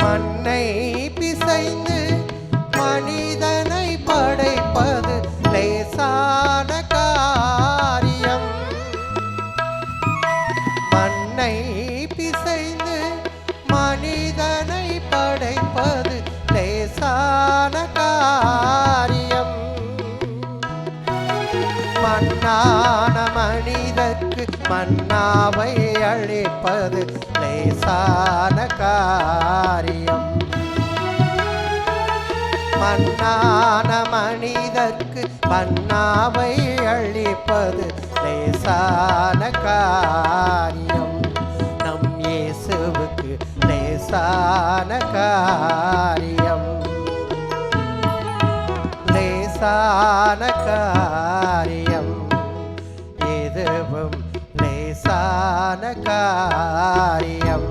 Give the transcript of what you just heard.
மண்ணை பிசைந்து மனிதனை படைப்பது லேசான காரியம். மண்ணை பிசைந்து மனிதனை படைப்பது லேசான காரியம். மண்ணான மனிதர்க்கு மன்னாவை அளிப்பது லேசான காரியம். மண்ணான மனிதர்க்கு மன்னாவை அளிப்பது லேசான காரியம். நம் இயேசுவுக்கு லேசான காரியம். லேசான காரியம். எதுவும் லேசான காரியம்.